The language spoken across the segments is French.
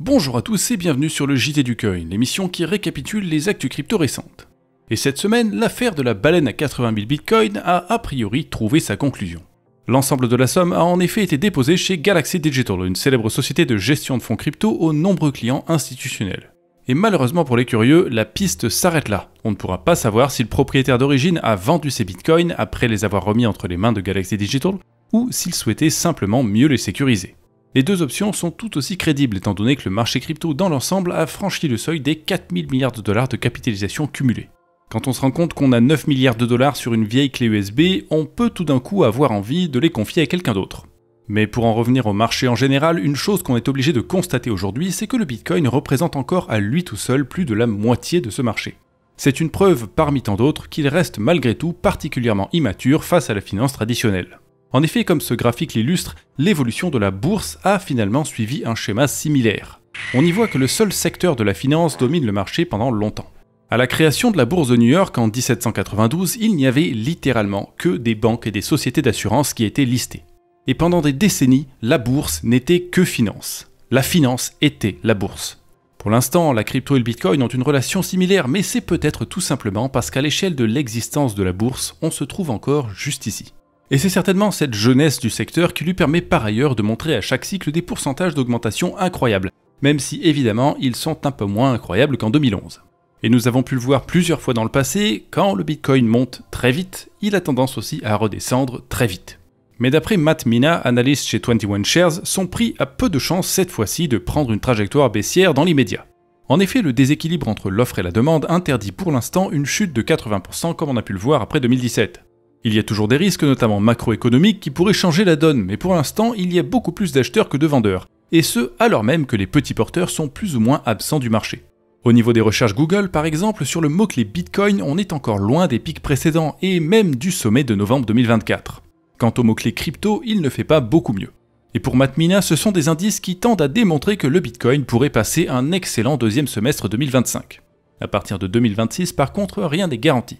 Bonjour à tous et bienvenue sur le JT du Coin, l'émission qui récapitule les actus crypto récentes. Et cette semaine, l'affaire de la baleine à 80 000 bitcoins a priori trouvé sa conclusion. L'ensemble de la somme a en effet été déposé chez Galaxy Digital, une célèbre société de gestion de fonds crypto aux nombreux clients institutionnels. Et malheureusement pour les curieux, la piste s'arrête là. On ne pourra pas savoir si le propriétaire d'origine a vendu ses bitcoins après les avoir remis entre les mains de Galaxy Digital, ou s'il souhaitait simplement mieux les sécuriser. Les deux options sont tout aussi crédibles étant donné que le marché crypto dans l'ensemble a franchi le seuil des 4 000 milliards de dollars de capitalisation cumulée. Quand on se rend compte qu'on a 9 milliards de dollars sur une vieille clé USB, on peut tout d'un coup avoir envie de les confier à quelqu'un d'autre. Mais pour en revenir au marché en général, une chose qu'on est obligé de constater aujourd'hui, c'est que le Bitcoin représente encore à lui tout seul plus de la moitié de ce marché. C'est une preuve parmi tant d'autres qu'il reste malgré tout particulièrement immature face à la finance traditionnelle. En effet, comme ce graphique l'illustre, l'évolution de la bourse a finalement suivi un schéma similaire. On y voit que le seul secteur de la finance domine le marché pendant longtemps. À la création de la bourse de New York en 1792, il n'y avait littéralement que des banques et des sociétés d'assurance qui étaient listées. Et pendant des décennies, la bourse n'était que finance. La finance était la bourse. Pour l'instant, la crypto et le Bitcoin ont une relation similaire, mais c'est peut-être tout simplement parce qu'à l'échelle de l'existence de la bourse, on se trouve encore juste ici. Et c'est certainement cette jeunesse du secteur qui lui permet par ailleurs de montrer à chaque cycle des pourcentages d'augmentation incroyables, même si évidemment ils sont un peu moins incroyables qu'en 2011. Et nous avons pu le voir plusieurs fois dans le passé, quand le Bitcoin monte très vite, il a tendance aussi à redescendre très vite. Mais d'après Matt Mina, analyste chez 21 Shares, son prix a peu de chance cette fois-ci de prendre une trajectoire baissière dans l'immédiat. En effet, le déséquilibre entre l'offre et la demande interdit pour l'instant une chute de 80% comme on a pu le voir après 2017. Il y a toujours des risques, notamment macroéconomiques, qui pourraient changer la donne, mais pour l'instant, il y a beaucoup plus d'acheteurs que de vendeurs, et ce, alors même que les petits porteurs sont plus ou moins absents du marché. Au niveau des recherches Google, par exemple, sur le mot-clé Bitcoin, on est encore loin des pics précédents, et même du sommet de novembre 2024. Quant au mot-clé crypto, il ne fait pas beaucoup mieux. Et pour Matt Mina, ce sont des indices qui tendent à démontrer que le Bitcoin pourrait passer un excellent deuxième semestre 2025. À partir de 2026, par contre, rien n'est garanti.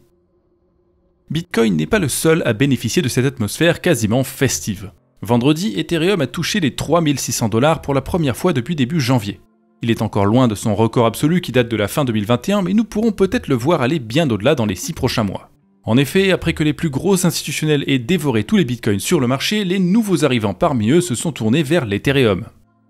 Bitcoin n'est pas le seul à bénéficier de cette atmosphère quasiment festive. Vendredi, Ethereum a touché les 3600 $ pour la première fois depuis début janvier. Il est encore loin de son record absolu qui date de la fin 2021, mais nous pourrons peut-être le voir aller bien au-delà dans les 6 prochains mois. En effet, après que les plus gros institutionnels aient dévoré tous les bitcoins sur le marché, les nouveaux arrivants parmi eux se sont tournés vers l'Ethereum.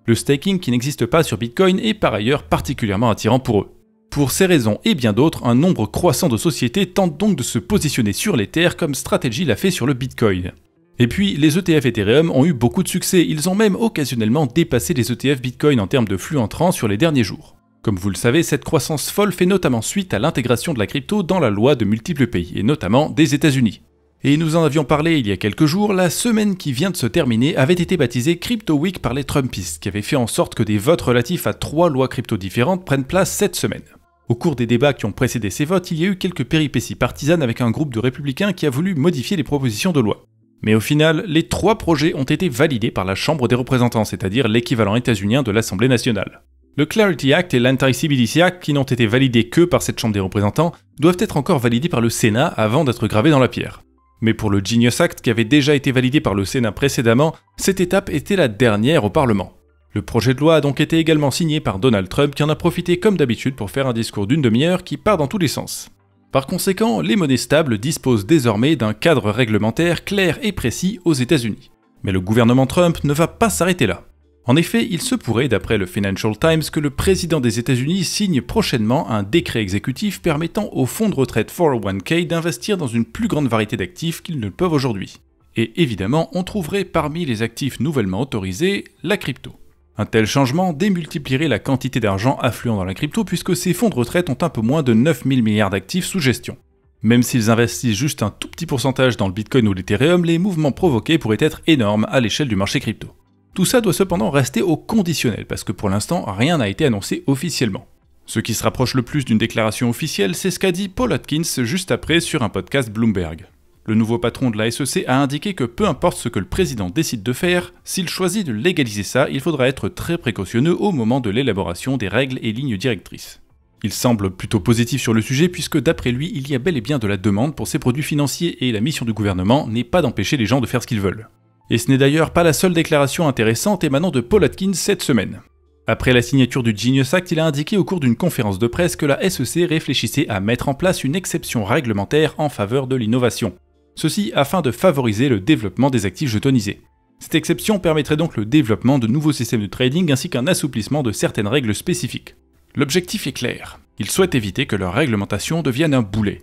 Le staking qui n'existe pas sur Bitcoin est par ailleurs particulièrement attirant pour eux. Pour ces raisons et bien d'autres, un nombre croissant de sociétés tentent donc de se positionner sur l'Ether comme Strategy l'a fait sur le Bitcoin. Et puis, les ETF Ethereum ont eu beaucoup de succès, ils ont même occasionnellement dépassé les ETF Bitcoin en termes de flux entrants sur les derniers jours. Comme vous le savez, cette croissance folle fait notamment suite à l'intégration de la crypto dans la loi de multiples pays, et notamment des États-Unis. Et nous en avions parlé il y a quelques jours, la semaine qui vient de se terminer avait été baptisée Crypto Week par les Trumpistes, qui avaient fait en sorte que des votes relatifs à 3 lois crypto différentes prennent place cette semaine. Au cours des débats qui ont précédé ces votes, il y a eu quelques péripéties partisanes avec un groupe de républicains qui a voulu modifier les propositions de loi. Mais au final, les 3 projets ont été validés par la Chambre des représentants, c'est-à-dire l'équivalent états-unien de l'Assemblée nationale. Le Clarity Act et l'Anti-CBDC Act, qui n'ont été validés que par cette Chambre des représentants, doivent être encore validés par le Sénat avant d'être gravés dans la pierre. Mais pour le Genius Act, qui avait déjà été validé par le Sénat précédemment, cette étape était la dernière au Parlement. Le projet de loi a donc été également signé par Donald Trump qui en a profité comme d'habitude pour faire un discours d'une demi-heure qui part dans tous les sens. Par conséquent, les monnaies stables disposent désormais d'un cadre réglementaire clair et précis aux États-Unis. Mais le gouvernement Trump ne va pas s'arrêter là. En effet, il se pourrait, d'après le Financial Times, que le président des États-Unis signe prochainement un décret exécutif permettant aux fonds de retraite 401k d'investir dans une plus grande variété d'actifs qu'ils ne le peuvent aujourd'hui. Et évidemment, on trouverait parmi les actifs nouvellement autorisés la crypto. Un tel changement démultiplierait la quantité d'argent affluent dans la crypto puisque ces fonds de retraite ont un peu moins de 9 000 milliards d'actifs sous gestion. Même s'ils investissent juste un tout petit pourcentage dans le Bitcoin ou l'Ethereum, les mouvements provoqués pourraient être énormes à l'échelle du marché crypto. Tout ça doit cependant rester au conditionnel parce que pour l'instant, rien n'a été annoncé officiellement. Ce qui se rapproche le plus d'une déclaration officielle, c'est ce qu'a dit Paul Atkins juste après sur un podcast Bloomberg. Le nouveau patron de la SEC a indiqué que peu importe ce que le président décide de faire, s'il choisit de légaliser ça, il faudra être très précautionneux au moment de l'élaboration des règles et lignes directrices. Il semble plutôt positif sur le sujet puisque d'après lui, il y a bel et bien de la demande pour ces produits financiers et la mission du gouvernement n'est pas d'empêcher les gens de faire ce qu'ils veulent. Et ce n'est d'ailleurs pas la seule déclaration intéressante émanant de Paul Atkins cette semaine. Après la signature du Genius Act, il a indiqué au cours d'une conférence de presse que la SEC réfléchissait à mettre en place une exception réglementaire en faveur de l'innovation. Ceci afin de favoriser le développement des actifs jetonisés. Cette exception permettrait donc le développement de nouveaux systèmes de trading ainsi qu'un assouplissement de certaines règles spécifiques. L'objectif est clair, ils souhaitent éviter que leur réglementation devienne un boulet.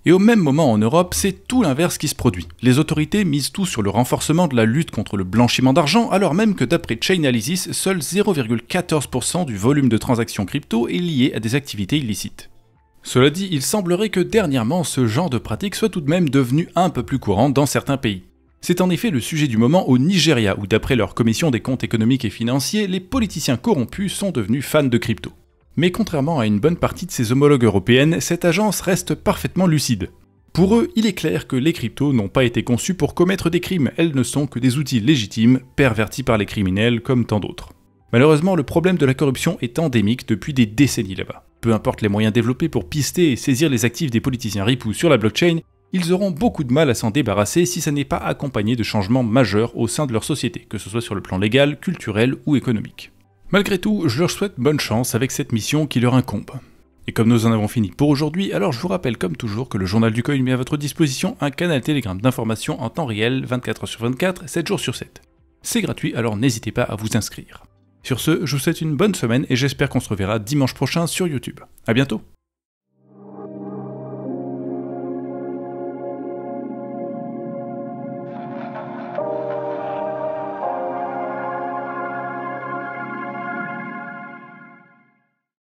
Et au même moment en Europe, c'est tout l'inverse qui se produit. Les autorités misent tout sur le renforcement de la lutte contre le blanchiment d'argent, alors même que d'après Chainalysis, seul 0,14% du volume de transactions crypto est lié à des activités illicites. Cela dit, il semblerait que dernièrement, ce genre de pratique soit tout de même devenu un peu plus courant dans certains pays. C'est en effet le sujet du moment au Nigeria, où d'après leur commission des comptes économiques et financiers, les politiciens corrompus sont devenus fans de crypto. Mais contrairement à une bonne partie de ses homologues européennes, cette agence reste parfaitement lucide. Pour eux, il est clair que les cryptos n'ont pas été conçus pour commettre des crimes, elles ne sont que des outils légitimes, pervertis par les criminels comme tant d'autres. Malheureusement, le problème de la corruption est endémique depuis des décennies là-bas. Peu importe les moyens développés pour pister et saisir les actifs des politiciens ripoux sur la blockchain, ils auront beaucoup de mal à s'en débarrasser si ça n'est pas accompagné de changements majeurs au sein de leur société, que ce soit sur le plan légal, culturel ou économique. Malgré tout, je leur souhaite bonne chance avec cette mission qui leur incombe. Et comme nous en avons fini pour aujourd'hui, alors je vous rappelle comme toujours que le Journal du Coin met à votre disposition un canal Telegram d'information en temps réel, 24h/24, 7 jours sur 7. C'est gratuit, alors n'hésitez pas à vous inscrire. Sur ce, je vous souhaite une bonne semaine et j'espère qu'on se reverra dimanche prochain sur YouTube. A bientôt.